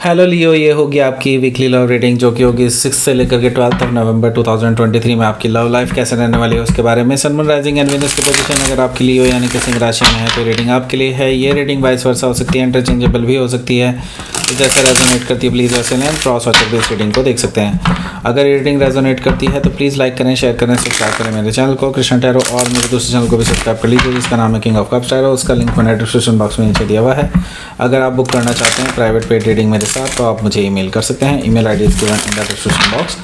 Hello लियो, ये होगी आपकी वीकली लव रीडिंग जो कि होगी 6 से लेकर के 12 नवंबर 2023 में आपकी लव लाइफ कैसे रहने वाली है उसके बारे में। Sun moon rising and Venus की पोजीशन अगर आपके लिए हो यानी कि सिंह राशि में है तो रीडिंग आपके लिए है। ये रीडिंग वाइस वर्सा हो सकती है, इंटरचेंजेबल भी हो सकती है। तो जैसे रेजोनेट करती है प्लीज़ वैसे लें, क्रॉस वाचर भी इस रीडिंग को देख सकते हैं। अगर रीडिंग रेजोनेट करती है तो प्लीज़ लाइक करें, शेयर करें, सब्सक्राइब करें मेरे चैनल को कृष्ण टैरो, और मेरे दूसरे चैनल को भी सब्सक्राइब कर लीजिए जिसका नाम है किंग ऑफ कप्स टैरो। उसका लिंक मैंने डिस्क्रिप्शन बॉक्स में नीचे दिया हुआ है। अगर आप बुक करना चाहते हैं प्राइवेट पेड रीडिंग मेरे साथ तो आप मुझे ईमेल कर सकते हैं। Email ID is given in the description box.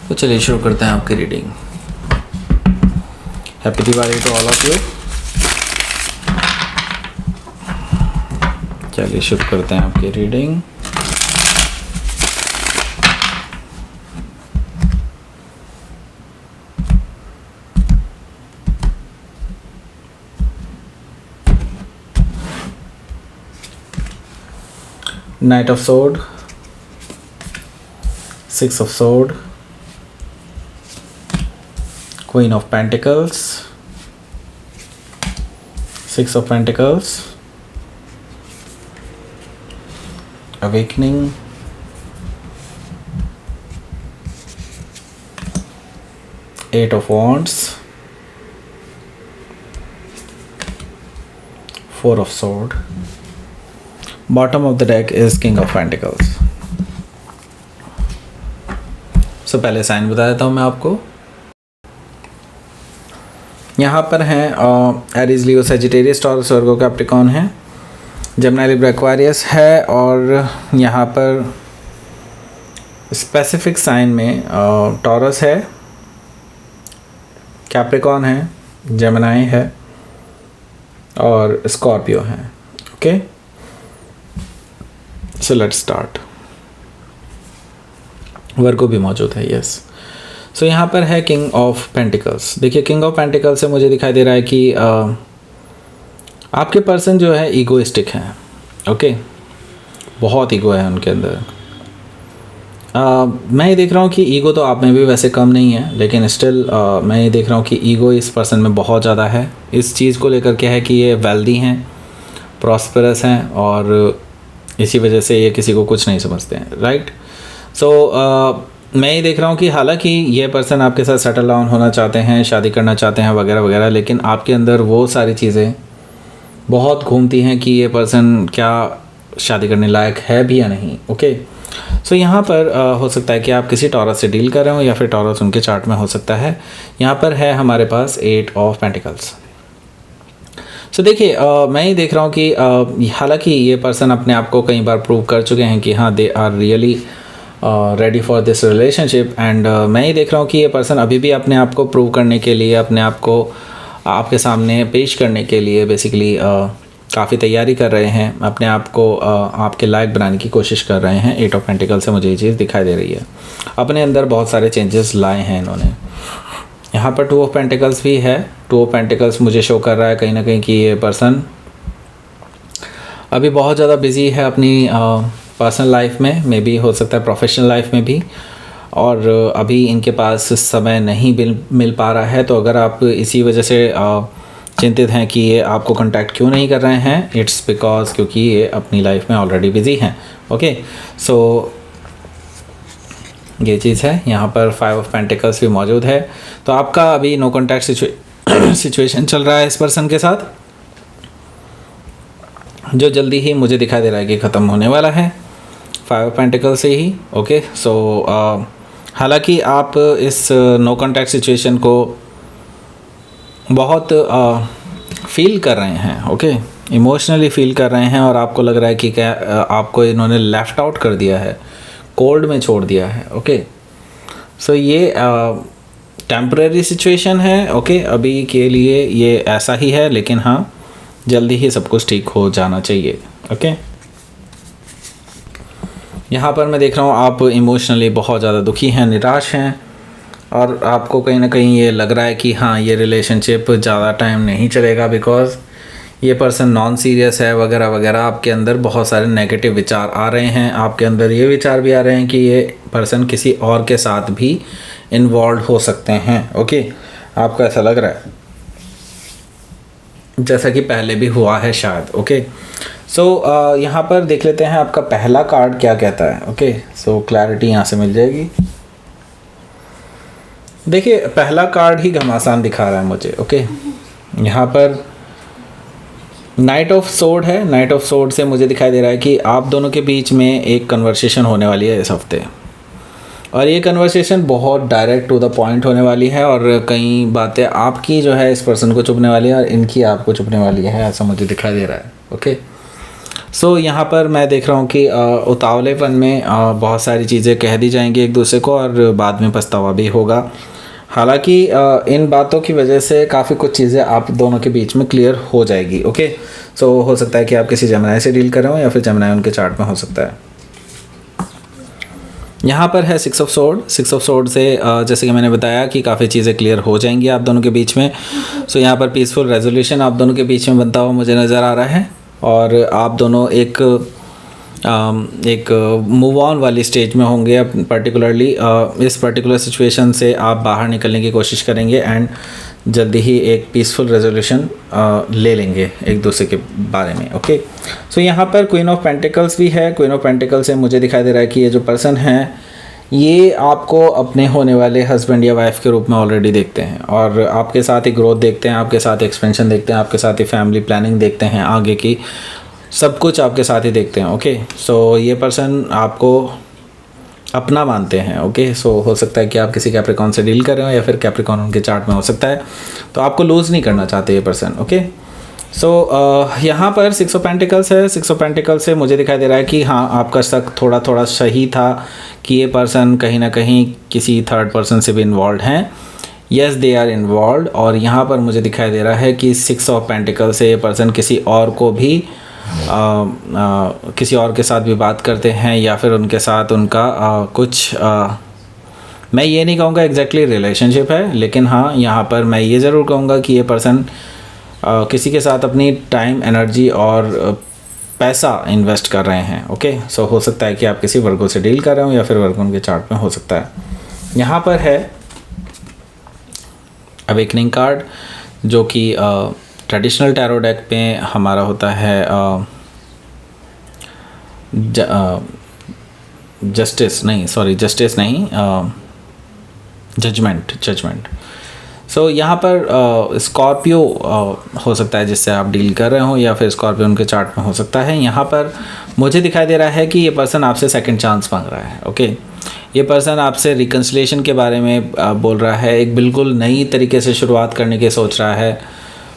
तो चलिए शुरू करते हैं आपकी reading. Happy Diwali to all of you. चलिए शुरू करते हैं आपकी reading. Knight of Sword, Six of Sword, Queen of Pentacles, Six of Pentacles, Awakening, Eight of Wands, Four of Sword. Bottom of the deck is King of Pentacles. So पहले sign बता देता हूँ मैं आपको। यहाँ पर हैं Aries, Leo, Sagittarius, Taurus, Virgo, Capricorn है, जेमिनी, लिब्रा, एक्वेरियस है। और यहाँ पर स्पेसिफिक साइन में टॉरस है, कैप्रिकॉर्न है, जेमिनी है और स्कॉर्पियो है। Okay, so let's start. Virgo भी मौजूद है, यस। सो यहाँ पर है किंग ऑफ पेंटिकल्स। देखिए किंग ऑफ पेंटिकल्स से मुझे दिखाई दे रहा है कि आपके पर्सन जो है ईगोइस्टिक हैं। ओके, बहुत ईगो है उनके अंदर। मैं ये देख रहा हूँ कि ईगो तो आप में भी वैसे कम नहीं है, लेकिन स्टिल मैं ये देख रहा हूँ कि ईगो इस पर्सन में बहुत ज़्यादा है। इस चीज़ को लेकर के है कि ये वेल्दी हैं, प्रॉस्परस हैं और इसी वजह से ये किसी को कुछ नहीं समझते हैं, राइट। सो मैं ये देख रहा हूँ कि हालांकि ये पर्सन आपके साथ सेटल डाउन होना चाहते हैं, शादी करना चाहते हैं वगैरह वगैरह, लेकिन आपके अंदर वो सारी चीज़ें बहुत घूमती हैं कि ये पर्सन क्या शादी करने लायक है भी या नहीं। ओके, सो यहाँ पर हो सकता है कि आप किसी टॉरस से डील कर रहे हो या फिर टॉरस उनके चार्ट में हो सकता है। यहाँ पर है हमारे पास 8 ऑफ पेंटिकल्स। सो देखिए मैं ये देख रहा हूँ कि हालांकि ये पर्सन अपने आप को कई बार प्रूव कर चुके हैं कि हाँ they are really ready for this relationship. And मैं ये देख रहा हूँ कि ये पर्सन अभी भी अपने आप को प्रूव करने के लिए, अपने आप को आपके सामने पेश करने के लिए बेसिकली काफ़ी तैयारी कर रहे हैं, अपने आप को आपके लायक बनाने की कोशिश कर रहे हैं। 8 ऑफ पेंटिकल से मुझे ये चीज़ दिखाई दे रही है। अपने अंदर बहुत सारे चेंजेस लाए हैं इन्होंने। यहाँ पर 2 ऑफ पेंटिकल्स भी है। 2 ऑफ पेंटिकल्स मुझे शो कर रहा है कहीं ना कहीं कि ये पर्सन अभी बहुत ज़्यादा बिजी है अपनी पर्सनल लाइफ में, मे बी हो सकता है प्रोफेशनल लाइफ में भी, और अभी इनके पास समय नहीं मिल पा रहा है। तो अगर आप इसी वजह से चिंतित हैं कि ये आपको कांटेक्ट क्यों नहीं कर रहे हैं, इट्स बिकॉज क्योंकि ये अपनी लाइफ में ऑलरेडी बिजी हैं। ओके, सो ये चीज़ है। यहाँ पर 5 ऑफ पेंटिकल्स भी मौजूद है। तो आपका अभी नो कॉन्टैक्ट सिचुएशन चल रहा है इस पर्सन के साथ, जो जल्दी ही मुझे दिखाई दे रहा है कि ख़त्म होने वाला है 5 ऑफ पेंटिकल्स से ही। ओके, सो हालांकि आप इस नो कॉन्टैक्ट सिचुएशन को बहुत फील कर रहे हैं, ओके, इमोशनली फील कर रहे हैं, और आपको लग रहा है कि क्या आपको इन्होंने लेफ़्ट आउट कर दिया है, कोल्ड में छोड़ दिया है। ओके, सो ये टेम्परेरी सिचुएशन है। ओके, अभी के लिए ये ऐसा ही है, लेकिन हाँ जल्दी ही सब कुछ ठीक हो जाना चाहिए। ओके, यहाँ पर मैं देख रहा हूँ आप इमोशनली बहुत ज़्यादा दुखी हैं, निराश हैं, और आपको कहीं ना कहीं ये लग रहा है कि हाँ ये रिलेशनशिप ज़्यादा टाइम नहीं चलेगा, बिकॉज ये पर्सन नॉन सीरियस है वगैरह वगैरह। आपके अंदर बहुत सारे नेगेटिव विचार आ रहे हैं। आपके अंदर ये विचार भी आ रहे हैं कि ये पर्सन किसी और के साथ भी इन्वॉल्व हो सकते हैं। ओके, आपको ऐसा लग रहा है जैसा कि पहले भी हुआ है शायद। ओके, सो यहाँ पर देख लेते हैं आपका पहला कार्ड क्या कहता है। ओके, सो क्लैरिटी यहाँ से मिल जाएगी। देखिए पहला कार्ड ही घमासान दिखा रहा है मुझे। ओके, यहाँ पर नाइट ऑफ सोर्ड है। नाइट ऑफ सोर्ड से मुझे दिखाई दे रहा है कि आप दोनों के बीच में एक कन्वर्सेशन होने वाली है इस हफ्ते, और ये कन्वर्सेशन बहुत डायरेक्ट टू द पॉइंट होने वाली है, और कई बातें आपकी जो है इस पर्सन को चुभने वाली है और इनकी आपको चुभने वाली है, ऐसा मुझे दिखाई दे रहा है। ओके, सो यहाँ पर मैं देख रहा हूँ कि उतावलेपन में बहुत सारी चीज़ें कह दी जाएंगी एक दूसरे को और बाद में पछतावा भी होगा। हालांकि इन बातों की वजह से काफ़ी कुछ चीज़ें आप दोनों के बीच में क्लियर हो जाएगी। ओके, सो हो सकता है कि आप किसी जेमिनी से डील कर रहे हो या फिर जेमिनी उनके चार्ट में हो सकता है। यहाँ पर है 6 ऑफ सोर्ड। 6 ऑफ सोर्ड से जैसे कि मैंने बताया कि काफ़ी चीज़ें क्लियर हो जाएंगी आप दोनों के बीच में। सो यहाँ पर पीसफुल रेजोल्यूशन आप दोनों के बीच में बनता हुआ मुझे नज़र आ रहा है, और आप दोनों एक मूव ऑन वाली स्टेज में होंगे। पर्टिकुलरली इस पर्टिकुलर सिचुएशन से आप बाहर निकलने की कोशिश करेंगे एंड जल्दी ही एक पीसफुल रेजोल्यूशन ले लेंगे एक दूसरे के बारे में। ओके, सो यहाँ पर क्वीन ऑफ पेंटिकल्स भी है। क्वीन ऑफ पेंटिकल्स से मुझे दिखाई दे रहा है कि ये जो पर्सन है ये आपको अपने होने वाले हस्बैंड या वाइफ के रूप में ऑलरेडी देखते हैं, और आपके साथ ही ग्रोथ देखते हैं, आपके साथ एक्सपेंशन देखते हैं, आपके साथ ही फैमिली प्लानिंग देखते हैं, आगे की सब कुछ आपके साथ ही देखते हैं। ओके, सो ये पर्सन आपको अपना मानते हैं। ओके, सो हो सकता है कि आप किसी कैप्रिकॉन से डील कर रहे हो या फिर कैप्रिकॉन उनके चार्ट में हो सकता है, तो आपको लूज़ नहीं करना चाहते ये पर्सन। ओके, सो यहाँ पर 6 ऑफ पेंटिकल्स है। 6 ऑफ पेंटिकल्स से मुझे दिखाई दे रहा है कि हाँ आपका शक थोड़ा थोड़ा सही था कि ये पर्सन कहीं ना कहीं किसी थर्ड पर्सन से भी इन्वॉल्व हैं। येस दे आर इन्वॉल्व, और यहाँ पर मुझे दिखाई दे रहा है कि 6 ऑफ पेंटिकल्स से ये पर्सन किसी और को भी किसी और के साथ भी बात करते हैं, या फिर उनके साथ उनका कुछ मैं ये नहीं कहूँगा एग्जैक्टली रिलेशनशिप है, लेकिन हाँ यहाँ पर मैं ये ज़रूर कहूँगा कि ये पर्सन किसी के साथ अपनी टाइम, एनर्जी और पैसा इन्वेस्ट कर रहे हैं। ओके, सो हो सकता है कि आप किसी वर्गो से डील कर रहे हो या फिर वर्गो उनके चार्ट में हो सकता है। यहाँ पर है अवेकनिंग कार्ड, जो कि ट्रेडिशनल टैरो डेक पे हमारा होता है जस्टिस नहीं, जजमेंट। सो यहाँ पर स्कॉर्पियो हो सकता है जिससे आप डील कर रहे हो, या फिर स्कॉर्पियो उनके चार्ट में हो सकता है। यहाँ पर मुझे दिखाई दे रहा है कि ये पर्सन आपसे सेकंड चांस मांग रहा है। ओके, ये पर्सन आपसे रिकन्सिलिएशन के बारे में बोल रहा है, एक बिल्कुल नई तरीके से शुरुआत करने की सोच रहा है,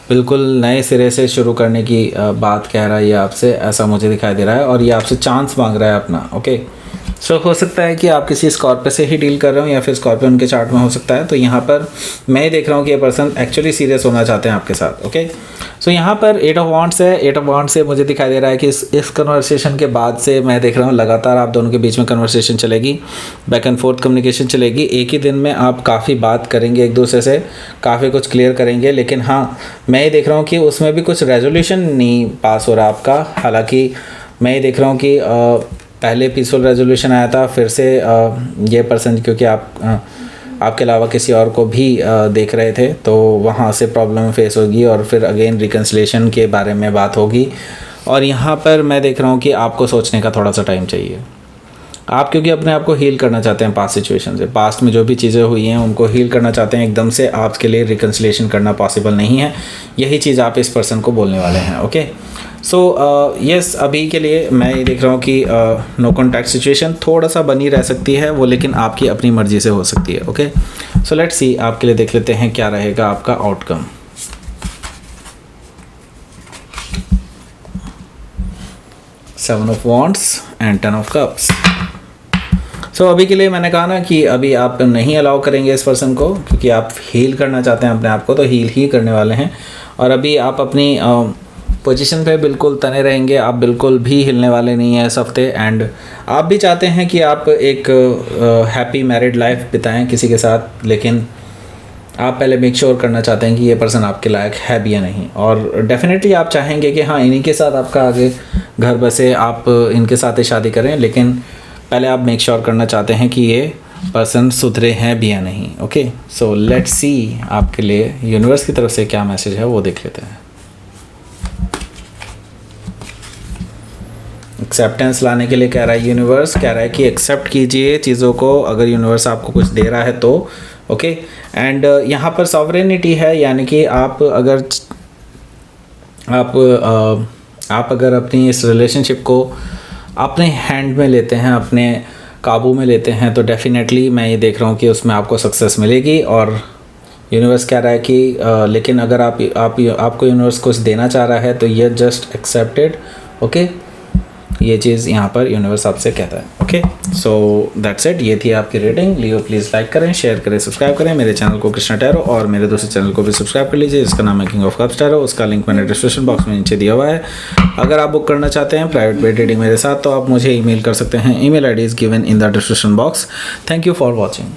बिल्कुल नए सिरे से शुरू करने की बात कह रहा है ये आपसे, ऐसा मुझे दिखाई दे रहा है, और ये आपसे चांस मांग रहा है अपना। ओके, सो हो सकता है कि आप किसी स्कॉर्पियो से ही डील कर रहे हो या फिर स्कॉर्पियो उनके चार्ट में हो सकता है। तो यहाँ पर मैं देख रहा हूँ कि ये पर्सन एक्चुअली सीरियस होना चाहते हैं आपके साथ। ओके, सो यहाँ पर 8 ऑफ वांड्स है। 8 ऑफ वांड्स से मुझे दिखाई दे रहा है कि इस कन्वर्सेशन के बाद से मैं देख रहा हूँ लगातार आप दोनों के बीच में कन्वर्सेशन चलेगी, बैक एंड फोर्थ कम्युनिकेशन चलेगी। एक ही दिन में आप काफ़ी बात करेंगे एक दूसरे से, काफ़ी कुछ क्लियर करेंगे, लेकिन हाँ मैं ये देख रहा हूँ कि उसमें भी कुछ रेजोल्यूशन नहीं पास हो रहा आपका। हालाँकि मैं ये देख रहा हूँ कि पहले पीसफुल रेजोल्यूशन आया था, फिर से ये पर्सन क्योंकि आपके अलावा किसी और को भी देख रहे थे, तो वहाँ से प्रॉब्लम फेस होगी और फिर अगेन रिकन्सिलिएशन के बारे में बात होगी। और यहाँ पर मैं देख रहा हूँ कि आपको सोचने का थोड़ा सा टाइम चाहिए। आप क्योंकि अपने आप को हील करना चाहते हैं पास्ट सिचुएशन से, पास्ट में जो भी चीज़ें हुई हैं उनको हील करना चाहते हैं। एकदम से आपके लिए रिकन्सिलिएशन करना पॉसिबल नहीं है, यही चीज़ आप इस पर्सन को बोलने वाले हैं। ओके, सो यस अभी के लिए मैं ये देख रहा हूँ कि नो कॉन्टैक्ट सिचुएशन थोड़ा सा बनी रह सकती है वो, लेकिन आपकी अपनी मर्जी से हो सकती है। ओके, सो लेट्स सी आपके लिए देख लेते हैं क्या रहेगा आपका outcome. Seven of wands and 10 of cups. So अभी के लिए मैंने कहा ना कि अभी आप नहीं अलाउ करेंगे इस पर्सन को, क्योंकि आप हील करना चाहते हैं अपने आप को, तो हील ही करने वाले हैं। और अभी आप अपनी पोजीशन पे बिल्कुल तने रहेंगे, आप बिल्कुल भी हिलने वाले नहीं हैं इस हफ्ते। एंड आप भी चाहते हैं कि आप एक हैप्पी मैरिड लाइफ बिताएं किसी के साथ, लेकिन आप पहले मेक श्योर करना चाहते हैं कि ये पर्सन आपके लायक है भी या नहीं। और डेफिनेटली आप चाहेंगे कि हाँ इन्हीं के साथ आपका आगे घर बसे, आप इनके साथ ही शादी करें, लेकिन पहले आप मेक श्योर करना चाहते हैं कि ये पर्सन सुधरे हैं भी या नहीं। ओके, सो लेट्स सी आपके लिए यूनिवर्स की तरफ से क्या मैसेज है वो देख लेते हैं। एक्सेप्टेंस लाने के लिए कह रहा है यूनिवर्स, कह रहा है कि एक्सेप्ट कीजिए चीज़ों को, अगर यूनिवर्स आपको कुछ दे रहा है तो ओके। एंड यहाँ पर सॉवरेनिटी है, यानी कि आप अगर अपनी इस रिलेशनशिप को अपने हैंड में लेते हैं, अपने काबू में लेते हैं, तो डेफिनेटली मैं ये देख रहा हूँ कि उसमें आपको सक्सेस मिलेगी। और यूनिवर्स कह रहा है कि लेकिन अगर आपको यूनिवर्स कुछ देना चाह रहा है तो ये जस्ट एक्सेप्टेड, ओके। ये चीज़ यहाँ पर यूनिवर्स आपसे कहता है, ओके। सो दैट्स इट, ये थी आपकी रेटिंग। लियो प्लीज़ लाइक करें, शेयर करें, सब्सक्राइब करें मेरे चैनल को कृष्णा टैरो, और मेरे दूसरे चैनल को भी सब्सक्राइब कर लीजिए जिसका नाम है किंग ऑफ कप्स टैरो। उसका लिंक मैंने डिस्क्रिप्शन बॉक्स में नीचे दिया हुआ है। अगर आप बुक करना चाहते हैं प्राइवेट पेड रीडिंग मेरे साथ, तो आप मुझे ईमेल कर सकते हैं। Email ID is given in the description box. Thank you for watching.